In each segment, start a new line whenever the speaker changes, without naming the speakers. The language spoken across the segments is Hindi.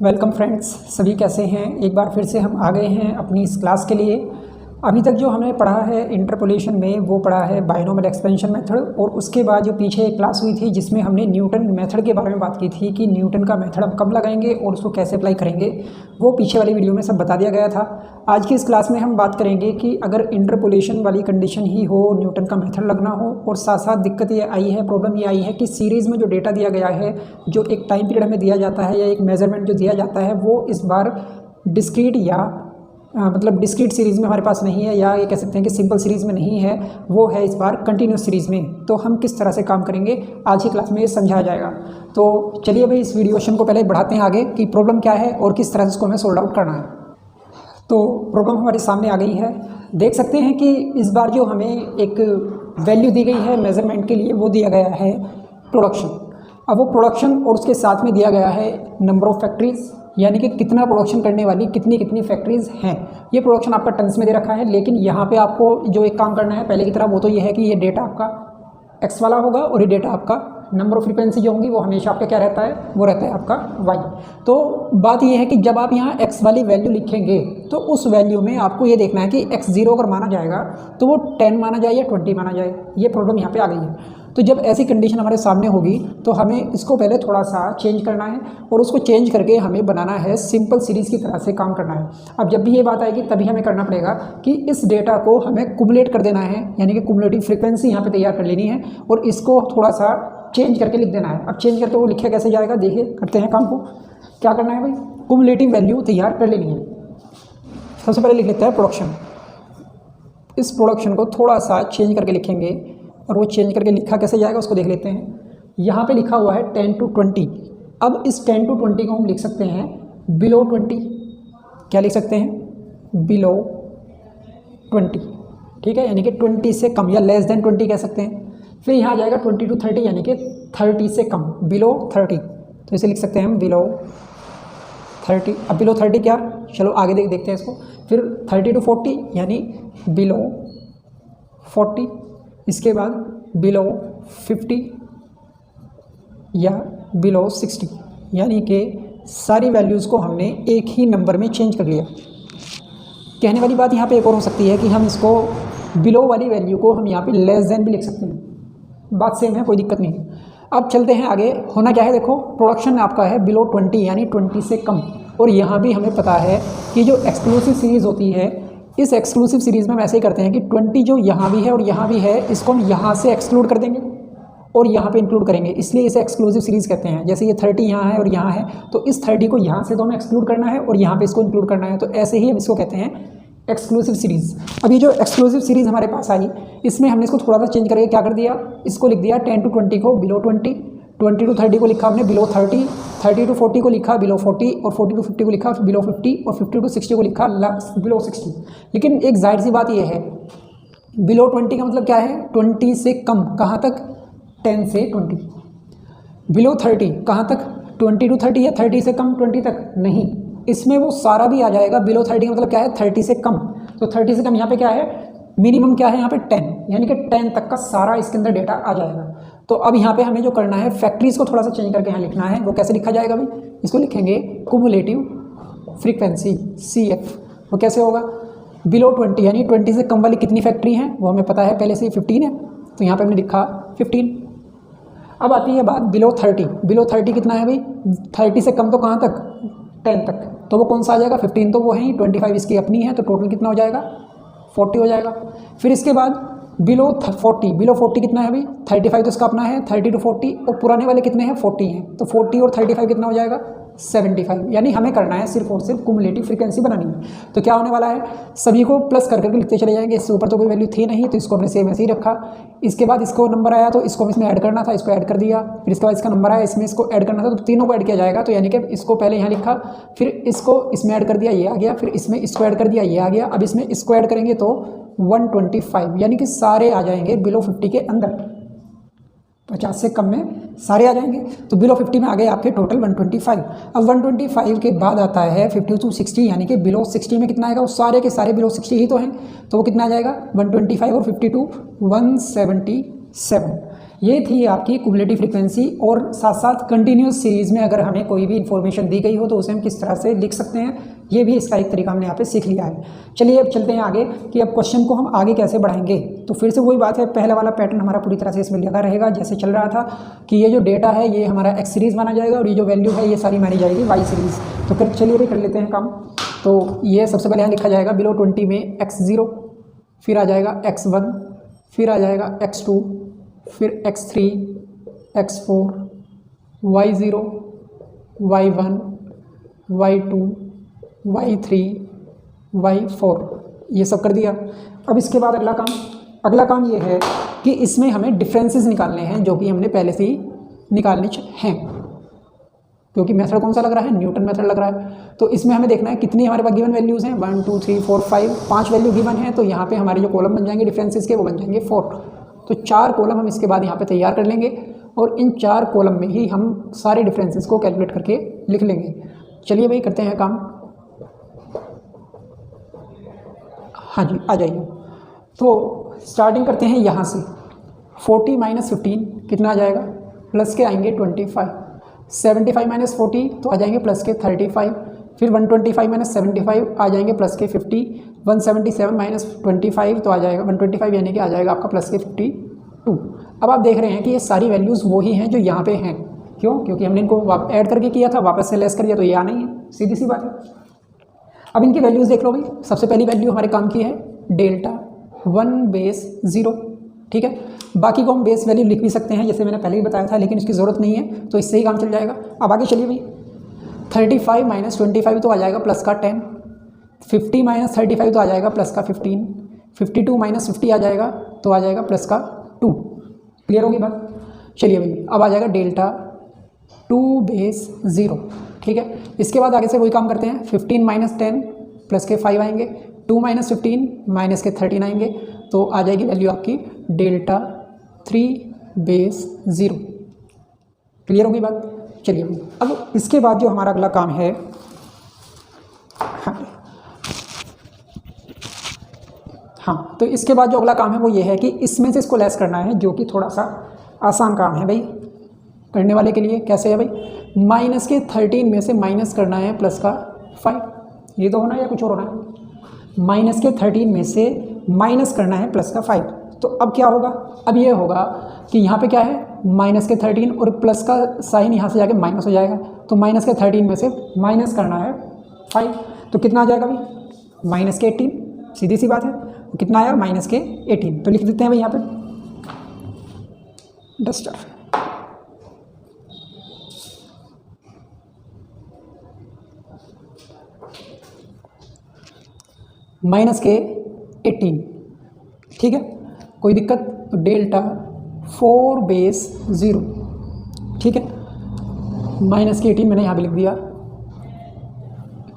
वेलकम फ्रेंड्स, सभी कैसे हैं। एक बार फिर से हम आ गए हैं अपनी इस क्लास के लिए। अभी तक जो हमने पढ़ा है इंटरपोलेशन में वो पढ़ा है बाइनोमियल एक्सपेंशन मेथड, और उसके बाद जो पीछे एक क्लास हुई थी जिसमें हमने न्यूटन मेथड के बारे में बात की थी कि न्यूटन का मेथड हम कब लगाएंगे और उसको कैसे अप्लाई करेंगे, वो पीछे वाली वीडियो में सब बता दिया गया था। आज की इस क्लास में हम बात करेंगे कि अगर इंटरपोलेशन वाली कंडीशन ही हो, न्यूटन का मेथड लगना हो, और साथ साथ दिक्कत ये आई है, प्रॉब्लम ये आई है कि सीरीज़ में जो डेटा दिया गया है, जो एक टाइम पीरियड हमें दिया जाता है या एक मेजरमेंट जो दिया जाता है, वो इस बार डिस्क्रीट या डिस्क्रीट सीरीज़ में हमारे पास नहीं है, या ये कह सकते हैं कि सिंपल सीरीज़ में नहीं है, वो है इस बार कंटिन्यूस सीरीज़ में। तो हम किस तरह से काम करेंगे आज की क्लास में ये समझाया जाएगा। तो चलिए भाई इस वीडियोशन को पहले बढ़ाते हैं आगे कि प्रॉब्लम क्या है और किस तरह से इसको हमें सोल्व आउट करना है। तो प्रॉब्लम हमारे सामने आ गई है। देख सकते हैं कि इस बार जो हमें एक वैल्यू दी गई है मेज़रमेंट के लिए, वो दिया गया है प्रोडक्शन। अब वो प्रोडक्शन और उसके साथ में दिया गया है नंबर ऑफ़ फैक्ट्रीज़, यानी कि कितना प्रोडक्शन करने वाली कितनी फैक्ट्रीज़ हैं। ये प्रोडक्शन आपका टन्स में दे रखा है, लेकिन यहाँ पे आपको जो एक काम करना है पहले की तरह, वो तो ये है कि ये डेटा आपका एक्स वाला होगा और ये डेटा आपका नंबर ऑफ़ फ्रीक्वेंसी जो होंगी वो हमेशा आपका क्या रहता है, वो रहता है आपका वाई। तो बात ये है कि जब आप यहाँ एक्स वाली वैल्यू लिखेंगे तो उस वैल्यू में आपको ये देखना है कि एक्स ज़ीरो अगर माना जाएगा तो वो 10 माना जाए या 20 माना जाए। ये प्रॉब्लम यहाँ पे आ गई है। तो जब ऐसी कंडीशन हमारे सामने होगी तो हमें इसको पहले थोड़ा सा चेंज करना है, और उसको चेंज करके हमें बनाना है सिंपल सीरीज़ की तरह से काम करना है। अब जब भी ये बात आएगी तभी हमें करना पड़ेगा कि इस डेटा को हमें कुमुलेट कर देना है, यानी कि कुमुलेटिव फ्रीक्वेंसी यहाँ पे तैयार कर लेनी है और इसको थोड़ा सा चेंज करके लिख देना है। अब चेंज करके वो लिखा कैसे जाएगा, देखिए करते हैं काम को। क्या करना है भाई, कुमुलेटिव वैल्यू तैयार कर लेनी है। सबसे पहले लिख लेते हैं प्रोडक्शन। इस प्रोडक्शन को थोड़ा सा चेंज करके लिखेंगे, और वो चेंज करके लिखा कैसे जाएगा उसको देख लेते हैं। यहाँ पे लिखा हुआ है 10 to 20। अब इस 10 to 20 को हम लिख सकते हैं बिलो 20। क्या लिख सकते हैं, बिलो 20, ठीक है, यानी कि 20 से कम, या लेस देन 20 कह सकते हैं। फिर यहाँ आ जाएगा 20 to 30, यानी कि 30 से कम, बिलो 30। तो इसे लिख सकते हैं हम बिलो 30। अब बिलो 30 क्या, चलो आगे देखते हैं इसको। फिर 30 to 40 यानी बिलो 40। इसके बाद बिलो 50 या बिलो 60, यानी कि सारी वैल्यूज़ को हमने एक ही नंबर में चेंज कर लिया। कहने वाली बात यहाँ पे एक और हो सकती है कि हम इसको बिलो वाली वैल्यू को हम यहाँ पे लेस देन भी लिख सकते हैं। बात सेम है, कोई दिक्कत नहीं है। अब चलते हैं आगे। होना क्या है, देखो प्रोडक्शन आपका है बिलो 20 यानी 20 से कम, और यहाँ भी हमें पता है कि जो एक्सक्लूसिव सीरीज़ होती है, इस एक्सक्लूसिव सीरीज़ में हम ऐसे ही करते हैं कि 20 जो यहाँ भी है और यहाँ भी है, इसको हम यहाँ से एक्सक्लूड कर देंगे और यहाँ पे इंक्लूड करेंगे, इसलिए इसे एक्सक्लूसिव सीरीज़ कहते हैं। जैसे ये 30 यहाँ है और यहाँ है, तो इस 30 को यहाँ से तो हमें एक्सक्लूड करना है और यहाँ पे इसको इंक्लूड करना है। तो ऐसे ही हम इसको कहते हैं एक्सक्लूसिव सीरीज़। अब ये जो एक्सक्लूसिव सीरीज़ हमारे पास आई, इसमें हमने इसको थोड़ा सा चेंज करके क्या कर दिया, इसको लिख दिया 10 to 20 को बिलो 20, 20 to 30 को लिखा हमने बिलो 30, 30 to 40 को लिखा बिलो 40, और 40 to 50 को लिखा बिलो 50, और 50 to 60 को लिखा बिलो 60। लेकिन एक जाहिर सी बात यह है, बिलो 20 का मतलब क्या है, 20 से कम। कहाँ तक, 10 से 20। बिलो 30 कहाँ तक, 20 to 30 या 30 से कम 20 तक नहीं, इसमें वो सारा भी आ जाएगा। बिलो 30 का मतलब क्या है, 30 से कम। तो 30 से कम यहाँ पे क्या है, मिनिमम क्या है यहाँ पे 10, यानी कि 10 तक का सारा इसके अंदर डेटा आ जाएगा। तो अब यहाँ पे हमें जो करना है, फैक्ट्रीज को थोड़ा सा चेंज करके यहाँ लिखना है। वो कैसे लिखा जाएगा भाई, इसको लिखेंगे कुमुलेटिव फ्रीक्वेंसी CF। वो कैसे होगा, बिलो 20 यानी 20 से कम वाली कितनी फैक्ट्री हैं, वो हमें पता है पहले से 15 है, तो यहाँ पर हमने लिखा 15। अब आती है बात बिलो 30। बिलो 30 कितना है भाई, 30 से कम तो कहाँ तक, 10 तक। तो वो कौन सा आ जाएगा, 15 तो वो है ही, 25 इसकी अपनी है, तो टोटल कितना हो जाएगा, 40 हो जाएगा। फिर इसके बाद बिलो 40, बिलो 40 कितना है भाई, 35 तो इसका अपना है, 30 to 40, और पुराने वाले कितने हैं, 40 हैं, तो 40 और 35 कितना हो जाएगा, 75। यानी हमें करना है सिर्फ और सिर्फ कुमुलेटिव फ्रीक्वेंसी बनानी है। तो क्या होने वाला है, सभी को प्लस कर करके लिखते चले जाएंगे। इससे ऊपर तो कोई वैल्यू थी नहीं, तो इसको हमने सेम ऐसे ही रखा। इसके बाद इसको नंबर आया तो इसको इसमें ऐड करना था, इसको ऐड कर दिया। फिर इसके बाद इसका नंबर आया, इसमें इसको ऐड करना था, तो तीनों को ऐड किया जाएगा। तो यानी कि इसको पहले यहाँ लिखा, फिर इसको इसमें ऐड कर दिया, ये आ गया, फिर इसमें इसको ऐड कर दिया, ये आ गया। अब इसमें इसको ऐड करेंगे तो 125, यानी कि सारे आ जाएंगे बिलो 50 के अंदर। 50 से कम में सारे आ जाएंगे। तो बिलो 50 में आ गए आपके टोटल 125। अब 125 के बाद आता है 50 to 60, यानी कि बिलो 60 में कितना आएगा, वो सारे के सारे बिलो 60 ही तो हैं, तो वो कितना आ जाएगा 125 और 52 177। ये थी आपकी क्युमुलेटिव फ्रीक्वेंसी। और साथ साथ कंटिन्यूस सीरीज़ में अगर हमें कोई भी इन्फॉर्मेशन दी गई हो तो उसे हम किस तरह से लिख सकते हैं, ये भी इसका एक तरीका हमने यहाँ पे सीख लिया है। चलिए अब चलते हैं आगे कि अब क्वेश्चन को हम आगे कैसे बढ़ाएंगे। तो फिर से वही बात है, पहला वाला पैटर्न हमारा पूरी तरह से इसमें लगा रहेगा जैसे चल रहा था कि ये जो डेटा है ये हमारा एक्स सीरीज़ माना जाएगा और ये जो वैल्यू है ये सारी मानी जाएगी वाई सीरीज़। तो फिर चलिए भी कर लेते हैं काम। तो ये सबसे पहले यहाँ लिखा जाएगा बिलो 20 में x0, फिर आ जाएगा x1, फिर आ जाएगा x2, फिर x3, x4, y0, y1, y2, y3, y4, ये सब कर दिया। अब इसके बाद अगला काम ये है कि इसमें हमें डिफरेंसेस निकालने हैं जो कि हमने पहले से ही निकालने हैं, क्योंकि मेथड कौन सा लग रहा है, न्यूटन मेथड लग रहा है। तो इसमें हमें देखना है कितनी हमारे पास गिवन वैल्यूज़ हैं, 1 2 3 4 5, 5 वैल्यू गिवन है। तो यहाँ पे हमारे जो कॉलम बन जाएंगे डिफरेंसेस के वो बन जाएंगे 4। तो 4 कॉलम हम इसके बाद यहाँ पे तैयार कर लेंगे और इन 4 कॉलम में ही हम सारे डिफरेंसेस को कैलकुलेट करके लिख लेंगे। चलिए भाई करते हैं काम। हाँ जी आ जाइए। तो स्टार्टिंग करते हैं यहाँ से, 40 - 15 कितना आ जाएगा, प्लस के आएंगे 25, 75 - 40 तो आ जाएंगे प्लस के 35, फिर 125 - 75 आ जाएंगे प्लस के 50, 177 - 25 तो आ जाएगा 125 यानी कि आ जाएगा आपका प्लस के 52। अब आप देख रहे हैं कि ये सारी वैल्यूज़ वही हैं जो यहाँ पे हैं। क्यों? क्योंकि हमने इनको ऐड करके किया था, वापस से लेस कर दिया तो ये आना ही है, सीधी सी बात है। अब इनकी वैल्यूज़ देख लो भाई। सबसे पहली वैल्यू हमारे काम की है डेल्टा 1/0, ठीक है। बाकी को हम बेस वैल्यू लिख भी सकते हैं जैसे मैंने पहले ही बताया था, लेकिन इसकी ज़रूरत नहीं है तो इससे ही काम चल जाएगा। अब आगे चलिए भाई, 35 - 25 तो आ जाएगा प्लस का 10, 50 - 35 तो आ जाएगा प्लस का 15, 52 - 50 आ जाएगा तो आ जाएगा प्लस का 2। क्लियर होगी बात? चलिए भाई अब आ जाएगा डेल्टा 2/0, ठीक है। इसके बाद आगे से वही काम करते हैं, 15 - 10 प्लस के 5 आएंगे, 2 - 15 माइनस के 13 आएंगे तो आ जाएगी वैल्यू आपकी डेल्टा 3/0। क्लियर होगी बात? चलिए भाई अब इसके बाद जो हमारा अगला काम है, हाँ तो इसके बाद जो अगला काम है वो ये है कि इसमें से इसको लेस करना है, जो कि थोड़ा सा आसान काम है भाई करने वाले के लिए। कैसे है भाई, माइनस के 13 में से माइनस करना है प्लस का 5, ये तो होना है या कुछ और होना है। माइनस के 13 में से माइनस करना है प्लस का 5। तो अब क्या होगा, अब ये होगा कि यहाँ पे क्या है माइनस के 13 और प्लस का साइन यहाँ से जाके माइनस हो जाएगा। तो माइनस के 13 में से माइनस करना है 5 तो कितना आ जाएगा भाई, माइनस के 18, सीधी सी बात है। तो कितना आया, माइनस के 18। तो लिख देते हैं भाई यहाँ पे डस्टर, माइनस के 18, ठीक है कोई दिक्कत। तो डेल्टा 4/0, ठीक है, माइनस के 18 मैंने यहाँ पे लिख दिया।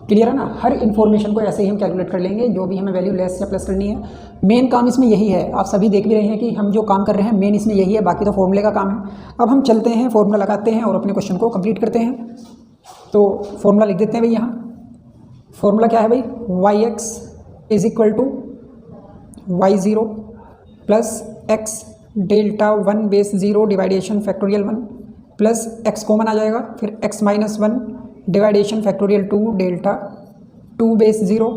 क्लियर है ना? हर इन्फॉर्मेशन को ऐसे ही हम कैलकुलेट कर लेंगे, जो भी हमें वैल्यू लेस या प्लस करनी है। मेन काम इसमें यही है, आप सभी देख भी रहे हैं कि हम जो काम कर रहे हैं मेन इसमें यही है, बाकी तो फॉर्मूले का काम है। अब हम चलते हैं, फॉर्मूला लगाते हैं और अपने क्वेश्चन को कंप्लीट करते हैं। तो फॉर्मूला लिख देते हैं भाई यहाँ। फॉर्मूला क्या है भाई, yx = y0 plus x delta 1/0 डिवाइडेशन factorial 1 plus x common आ जाएगा, फिर x - 1 डिवाइडेशन फैक्टोरियल 2 डेल्टा 2/0,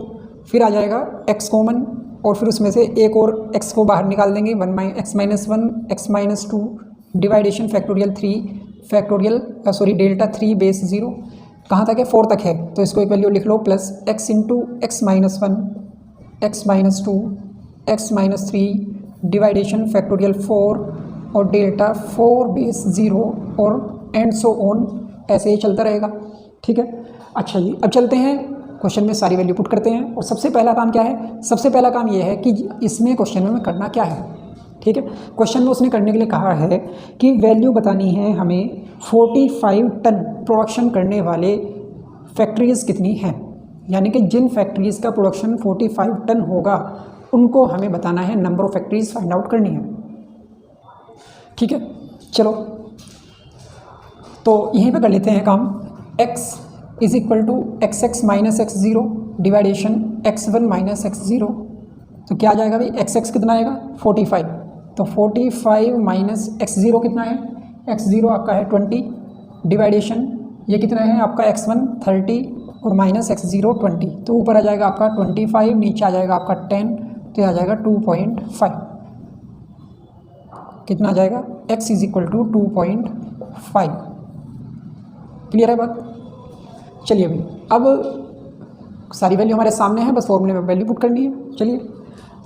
फिर आ जाएगा x कॉमन और फिर उसमें से एक और x को बाहर निकाल देंगे, x - 1 x - 2 डिवाइडेशन फैक्टोरियल 3 डेल्टा 3/0। कहाँ तक है, 4 तक है तो इसको एक वैल्यू लिख लो, plus x into x - 1 x - 2 x - 3 डिवाइडेशन फैक्टोरियल 4 और डेल्टा 4/0 और एंड सो ऑन, ऐसे ही चलता रहेगा, ठीक है। अच्छा जी अब चलते हैं क्वेश्चन में सारी वैल्यू पुट करते हैं। और सबसे पहला काम क्या है, सबसे पहला काम ये है कि इसमें क्वेश्चन में करना क्या है, ठीक है। क्वेश्चन में उसने करने के लिए कहा है कि वैल्यू बतानी है हमें 45 टन प्रोडक्शन करने वाले फैक्ट्रीज़ कितनी हैं, यानी कि जिन फैक्ट्रीज़ का प्रोडक्शन 45 टन होगा उनको हमें बताना है, number of factories find out करनी है, ठीक है। चलो तो यहीं पे कर लेते हैं काम। x = xx - x0 डिवाइडेशन x1 - x0, तो क्या आ जाएगा भाई, x कितना आएगा 45, तो 45 माइनस x0 कितना है, x0 आपका है 20 डिवाइडेशन ये कितना है आपका x1 30 और माइनस x0 20, तो ऊपर आ जाएगा आपका 25, नीचे आ जाएगा आपका 10, तो आ जाएगा 2.5। कितना आ जाएगा, x is equal to 2.5। Clear है बात। चलिए भाई अब सारी वैल्यू हमारे सामने है, बस फॉर्मूले में वैल्यू पुट करनी है। चलिए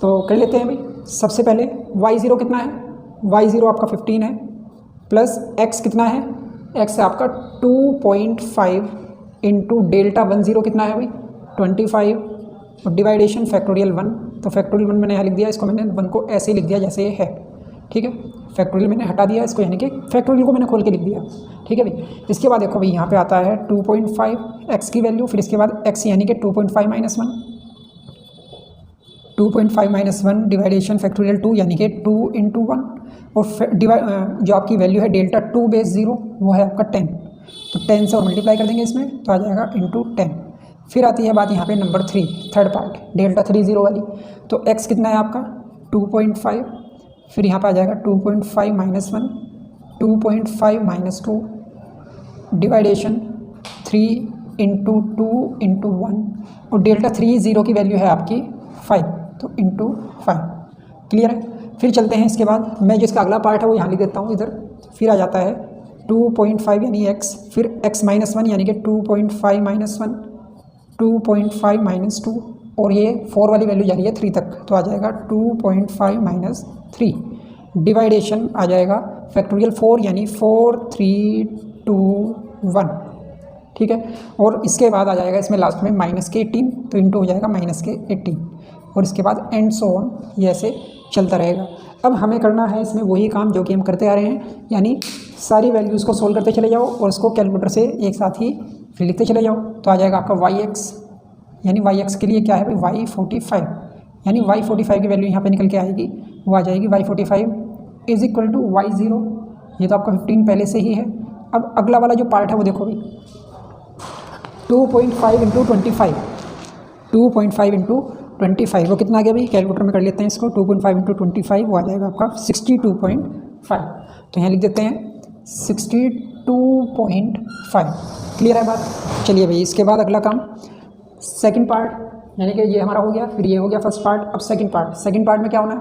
तो कर लेते हैं भाई। सबसे पहले y0 कितना है, y0 आपका 15 है प्लस x कितना है, x है आपका 2.5 इंटू डेल्टा 10 कितना है भाई 25 और डिवाइडेशन फैक्टोरियल 1, तो फैक्टोरियल 1 मैंने यहाँ लिख दिया, इसको मैंने 1 को ऐसे ही लिख दिया जैसे ये है, ठीक है। फैक्टोरियल मैंने हटा दिया इसको, यानी कि फैक्टोरियल को मैंने खोल के लिख दिया, ठीक है भाई। इसके बाद देखो भाई यहाँ पे आता है 2.5 x की वैल्यू, फिर इसके बाद x यानी कि 2.5 माइनस 1, 2.5 माइनस 1 डिवाइडेशन फैक्टोरियल 2 यानी कि 2 इंटू 1 और जो आपकी वैल्यू है डेल्टा 2 बेस 0 वो है आपका 10, तो 10 से और मल्टीप्लाई कर देंगे इसमें तो आ जाएगा इंटू 10। फिर आती है बात यहाँ पे नंबर 3 थर्ड पार्ट डेल्टा 30 वाली, तो x कितना है आपका 2.5, फिर यहाँ पे आ जाएगा 2.5 माइनस 1, 2.5 माइनस 2 डिवाइडेशन 3 इंटू 2 इंटू 1 और डेल्टा 30 की वैल्यू है आपकी 5, तो इंटू 5। क्लियर है। फिर चलते हैं इसके बाद, मैं जिसका अगला पार्ट है वो यहाँ लिख देता हूँ इधर। फिर आ जाता है 2.5 यानी x, फिर x माइनस 1 यानी कि 2.5 माइनस 1, 2.5 माइनस 2 और ये 4 वाली वैल्यू जा रही है 3 तक, तो आ जाएगा 2.5 माइनस 3 डिवाइडेशन आ जाएगा फैक्टोरियल 4 यानी 4 3 2 1, ठीक है। और इसके बाद आ जाएगा इसमें लास्ट में माइनस के 18, तो इंटू हो जाएगा माइनस के 18 और इसके बाद एंड सो ऑन, ये ऐसे चलता रहेगा। अब हमें करना है इसमें वही काम जो कि हम करते आ रहे हैं, यानी सारी वैल्यूज़ को सोल्व करते चले जाओ और उसको कैलकुलेटर से एक साथ ही फिर लिखते चले जाओ। तो आ जाएगा आपका yx, यानी yx के लिए क्या है भाई y45, यानी y45 की वैल्यू यहाँ पे निकल के आएगी, वो आ जाएगी y45 is equal to y0, ये तो आपका 15 पहले से ही है। अब अगला वाला जो पार्ट है वो देखो भाई 2.5 इंटू 25, 2.5 इंटू 25 वो कितना आ गया भाई, कैलकुलेटर में कर लेते हैं इसको। 2.5 इंटू 25 वो आ जाएगा आपका 62.5, तो यहाँ लिख देते हैं 62.5। क्लियर है बात। चलिए भाई इसके बाद अगला काम सेकंड पार्ट, यानी कि ये हमारा हो गया, फिर ये हो गया फर्स्ट पार्ट। अब सेकंड पार्ट में क्या होना है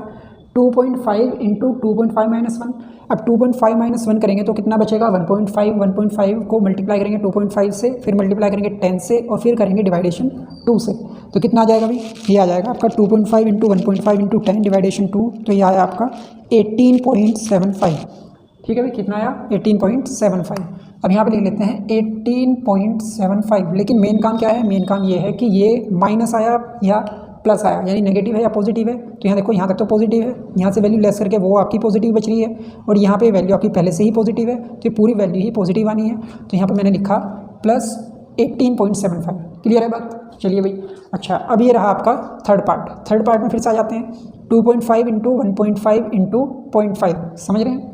2.5 इंटू 2.5 माइनस 1। अब 2.5 माइनस 1 करेंगे तो कितना बचेगा 1.5 को मल्टीप्लाई करेंगे 2.5 से, फिर मल्टीप्लाई करेंगे 10 से और फिर करेंगे डिवाइडेशन 2 से, तो कितना आ जाएगा भाई, ये आ जाएगा आपका 2.5 इंटू 1.5 इंटू 10 डिवाइडेशन 2, तो ये आया आपका 18.75। ठीक है भाई, कितना आया 18.75। अब यहाँ पे लिख लेते हैं 18.75, लेकिन मेन काम क्या है, मेन काम ये है कि ये माइनस आया या प्लस आया, यानी नेगेटिव है या पॉजिटिव है। तो यहाँ देखो यहाँ तक तो पॉजिटिव है, यहाँ से वैल्यू लेस करके वो आपकी पॉजिटिव बच रही है और यहाँ पे वैल्यू आपकी पहले से ही पॉजिटिव है, तो ये पूरी वैल्यू ही पॉजिटिव आनी है। तो यहाँ पर मैंने लिखा प्लस 18.75। क्लियर है बात। चलिए भाई, अच्छा अब ये रहा आपका थर्ड पार्ट में फिर से आ जाते हैं 2.5 इंटू 1.5 इंटू 0.5, समझ रहे हैं।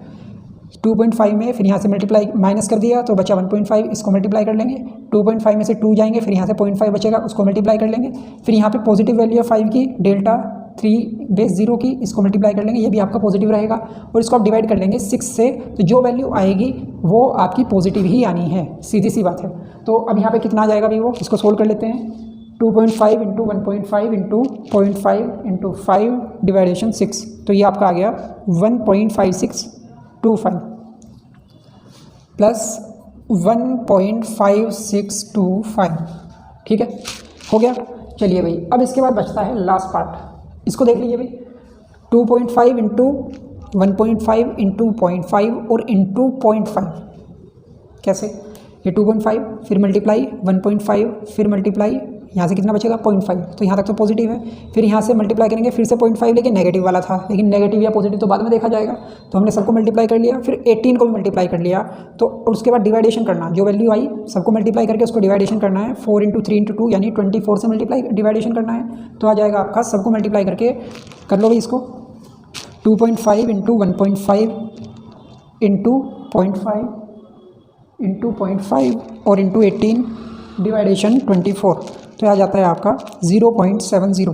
2.5 में फिर यहाँ से मल्टीप्लाई माइनस कर दिया तो बचा 1.5, इसको मल्टीप्लाई कर लेंगे। 2.5 में से 2 जाएंगे, फिर यहाँ से 0.5 बचेगा, उसको मल्टीप्लाई कर लेंगे। फिर यहाँ पे पॉजिटिव वैल्यू है 5 की, डेल्टा 3 बेस 0 की, इसको मल्टीप्लाई कर लेंगे, ये भी आपका पॉजिटिव रहेगा। और इसको आप डिवाइड कर लेंगे 6 से, तो जो वैल्यू आएगी वो आपकी पॉजिटिव ही आनी है, सीधी सी बात है। तो अब यहाँ पर कितना आ जाएगा भाई, वो इसको सोल्व कर लेते हैं। 2.5 इंटू 1.5 इंटू 0.5 इंटू 5 डिवाइडेशन 6, तो ये आपका आ गया 1.5625 प्लस 1.5625। ठीक है, हो गया। चलिए भाई, अब इसके बाद बचता है लास्ट पार्ट, इसको देख लीजिए भाई। 2.5 इंटू 1.5 इंटू 0.5 और इंटू 0.5, कैसे, ये 2.5 फिर मल्टीप्लाई 1.5 फिर मल्टीप्लाई, यहाँ से कितना बचेगा 0.5, तो यहाँ तक तो पॉजिटिव है। फिर यहाँ से मल्टीप्लाई करेंगे फिर से 0.5, लेकिन नेगेटिव वाला था, लेकिन नेगेटिव या पॉजिटिव तो बाद में देखा जाएगा। तो हमने सबको मल्टीप्लाई कर लिया, फिर 18 को भी मल्टीप्लाई कर लिया। तो उसके बाद डिवाइडेशन करना, जो वैल्यू आई सबको मल्टीप्लाई करके उसको डिवाइडेशन करना है। 4 इंटू 3 इंटू 2 यानी 24 से मल्टीप्लाई डिवाइडेशन करना है, तो आ जाएगा आपका सबको मल्टीप्लाई करके कर लो भाई इसको। 2.5 इंटू 1.5 इंटू 0.5 इंटू 0.5 और इंटू 18 डिवाइडेशन 24, तो आ जाता है आपका 0.70।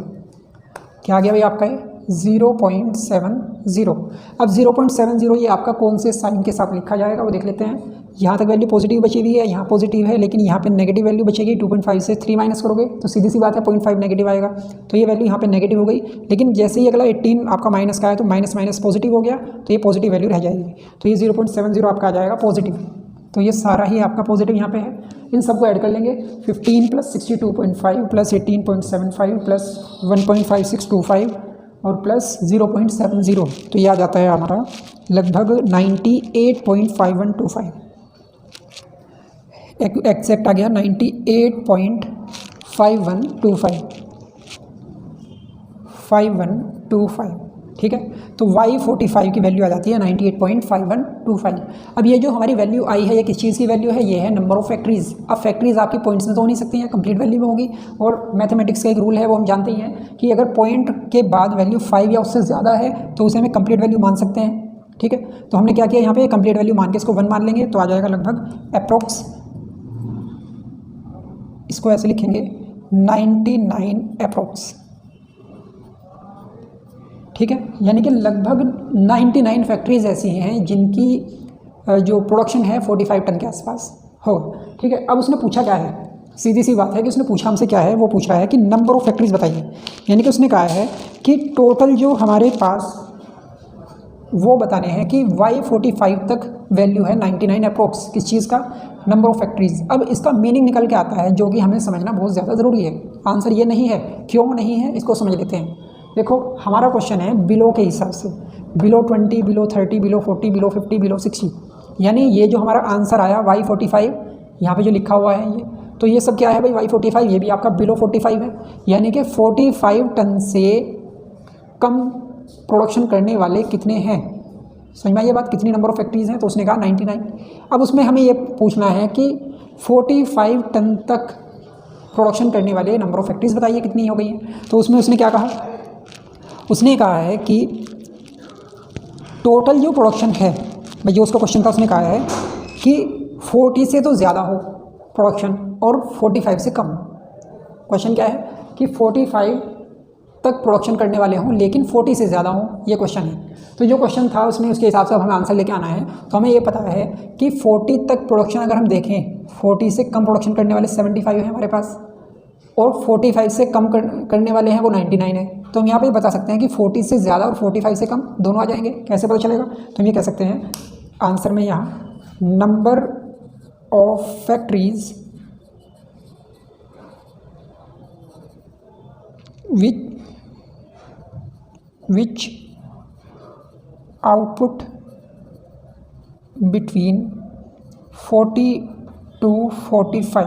क्या आ गया भाई आपका, ये 0.70। अब 0.70 ये आपका कौन से साइन के साथ लिखा जाएगा वो देख लेते हैं। यहाँ तक वैल्यू पॉजिटिव बची हुई है, यहाँ पॉजिटिव है, लेकिन यहाँ पे नेगेटिव वैल्यू बचेगी। 2.5 से 3 माइनस करोगे तो सीधी सी बात है 0.5 नेगेटिव आएगा, तो ये वैल्यू यहाँ पे नेगेटिव हो गई। लेकिन जैसे ही अगला 18 आपका माइनस का है तो माइनस माइनस पॉजिटिव हो गया, तो ये पॉजिटिव वैल्यू रह जाएगी। तो ये 0.70 आपका आ जाएगा पॉजिटिव। तो ये सारा ही आपका पॉजिटिव यहाँ पे है। इन सबको ऐड कर लेंगे। 15 + 62.5 + 18.75 + 1.5625 और प्लस 0.70, तो ये आ जाता है हमारा लगभग 98.5125। एग्जैक्ट आ गया 98.5125। ठीक है, तो y45 की वैल्यू आ जाती है 98.5125। अब ये जो हमारी वैल्यू आई है ये किस चीज़ की वैल्यू है? ये है नंबर ऑफ़ फैक्ट्रीज़। अब फैक्ट्रीज़ आपकी पॉइंट्स में तो हो नहीं सकती हैं, कंप्लीट वैल्यू में होगी। और मैथमेटिक्स का एक रूल है वो हम जानते ही हैं कि अगर पॉइंट के बाद वैल्यू 5 या उससे ज़्यादा है तो उसे हमें कंप्लीट वैल्यू मान सकते हैं। ठीक है, तो हमने क्या किया यहाँ पे कंप्लीट वैल्यू मान के इसको 1 मान लेंगे, तो आ जाएगा लगभग अप्रोक्स, इसको ऐसे लिखेंगे 99 अप्रोक्स। ठीक है, यानी कि लगभग 99 फैक्ट्रीज़ ऐसी हैं जिनकी जो प्रोडक्शन है 45 टन के आसपास हो। ठीक है, अब उसने पूछा क्या है, सीधी सी बात है कि उसने पूछा हमसे क्या है, वो पूछा है कि नंबर ऑफ़ फैक्ट्रीज़ बताइए। यानी कि उसने कहा है कि टोटल जो हमारे पास वो बताने हैं कि y45 तक वैल्यू है 99 अप्रोक्स, किस चीज़ का? Number of factories. अब इसका मीनिंग निकल के आता है जो कि हमें समझना बहुत ज़्यादा ज़रूरी है। आंसर ये नहीं है, क्यों नहीं है इसको समझ लेते हैं। देखो हमारा क्वेश्चन है बिलो के हिसाब से, below 20, below 30, below 40, below 50, below 60। यानी ये जो हमारा आंसर आया y45, यहाँ पे जो लिखा हुआ है ये, तो ये सब क्या है भाई? y45, ये भी आपका बिलो 45 है। यानी कि 45 टन से कम प्रोडक्शन करने वाले कितने हैं? समझ में ये बात, कितनी नंबर ऑफ़ फैक्ट्रीज़ हैं? तो उसने कहा 99। अब उसमें हमें ये पूछना है कि 45 टन तक प्रोडक्शन करने वाले नंबर ऑफ़ फैक्ट्रीज़ बताइए कितनी हो गई हैं। तो उसमें उसने क्या कहा? उसने कहा है कि टोटल जो प्रोडक्शन है भाई, जो उसका क्वेश्चन था उसने कहा है कि 40 से तो ज़्यादा हो प्रोडक्शन और 45 से कम। क्वेश्चन क्या है कि 45 तक प्रोडक्शन करने वाले हों लेकिन 40 से ज़्यादा हों, ये क्वेश्चन है। तो जो क्वेश्चन था उसमें उसके हिसाब से अब हमें आंसर लेके आना है। तो हमें ये पता है कि 40 तक प्रोडक्शन अगर हम देखें, 40 से कम प्रोडक्शन करने वाले 75 हैं हमारे पास, और 45 से कम करने वाले हैं वो 99 है। तो हम यहाँ पे बता सकते हैं कि 40 से ज़्यादा और 45 से कम दोनों आ जाएंगे। कैसे पता चलेगा? तो हम ये कह सकते हैं आंसर में यहाँ number of factories which output between 40 to 45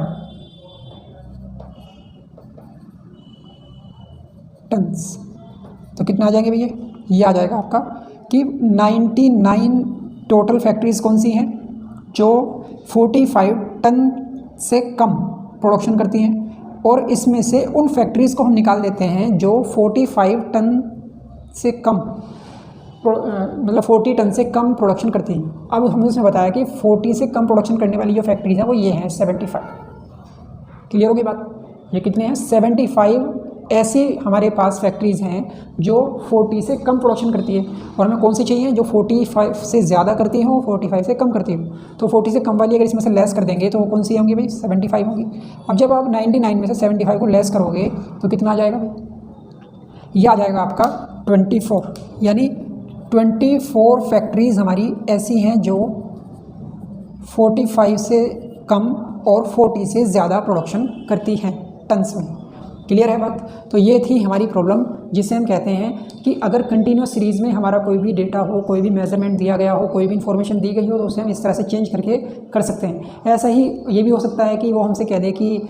tons. तो कितना आ जाएंगे भैया? ये आ जाएगा आपका कि 99 टोटल फैक्ट्रीज़ कौन सी हैं जो 45 टन से कम प्रोडक्शन करती हैं, और इसमें से उन फैक्ट्रीज़ को हम निकाल देते हैं जो 45 टन से कम मतलब 40 टन से कम प्रोडक्शन करती हैं। अब हमने उसने बताया कि 40 से कम प्रोडक्शन करने वाली जो फैक्ट्रीज़ हैं वो ये हैं 75। क्लियर होगी बात? ये कितने हैं? 75 ऐसी हमारे पास फैक्ट्रीज़ हैं जो 40 से कम प्रोडक्शन करती है। और हमें कौन सी चाहिए? जो 45 से ज़्यादा करती हो, 45 से कम करती हो। तो 40 से कम वाली अगर इसमें से लेस कर देंगे तो वो कौन सी होंगी भाई? 75 होंगी। अब जब आप 99 में से 75 को लेस करोगे तो कितना आ जाएगा भाई? ये आ जाएगा आपका 24। यानी 24 फैक्ट्रीज़ हमारी ऐसी हैं जो 45 से कम और 40 से ज़्यादा प्रोडक्शन करती हैं टन्स में। क्लियर है बात? तो ये थी हमारी प्रॉब्लम, जिसे हम कहते हैं कि अगर कंटिन्यूस सीरीज़ में हमारा कोई भी डेटा हो, कोई भी मेजरमेंट दिया गया हो, कोई भी इन्फॉर्मेशन दी गई हो, तो उसे हम इस तरह से चेंज करके कर सकते हैं। ऐसा ही ये भी हो सकता है कि वो हमसे कह दे कि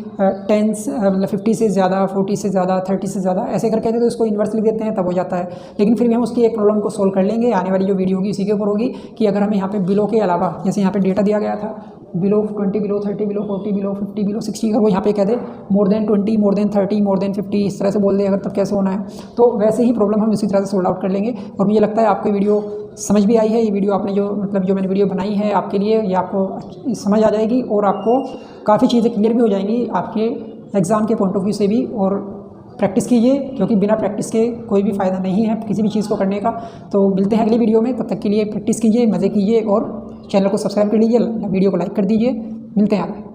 10 मतलब 50 से ज़्यादा, 40 से ज़्यादा, 30 से ज़्यादा, ऐसे करके कहते तो उसको इन्वर्स लिख देते हैं, तब हो जाता है। लेकिन फिर भी हम उसकी एक प्रॉब्लम को सोल्व कर लेंगे। आने वाली जो वीडियो होगी इसी के ऊपर होगी कि अगर हमें यहाँ पे बिलो के अलावा, जैसे यहाँ पे डेटा दिया गया था below 20, below 30, below 40, below 50, below 60, अगर वो यहाँ पे कह दे more than 20, more than 30, more than 50, इस तरह से बोल दे अगर, तब कैसे होना है। तो वैसे ही प्रॉब्लम हम इसी तरह से सोल्व आउट कर लेंगे। और मुझे लगता है आपको वीडियो समझ भी आई है। ये वीडियो आपने जो मैंने वीडियो बनाई है आपके लिए, ये आपको समझ आ जाएगी और आपको काफ़ी चीज़ें क्लियर भी हो जाएंगी आपके एग्ज़ाम के पॉइंट ऑफ व्यू से भी, और प्रैक्टिस कीजिए, क्योंकि बिना प्रैक्टिस के कोई भी फ़ायदा नहीं है किसी भी चीज़ को करने का। तो मिलते हैं अगली वीडियो में, तब तक के लिए प्रैक्टिस कीजिए, मज़े कीजिए और चैनल को सब्सक्राइब कर लीजिए, वीडियो को लाइक कर दीजिए। मिलते हैं आगे।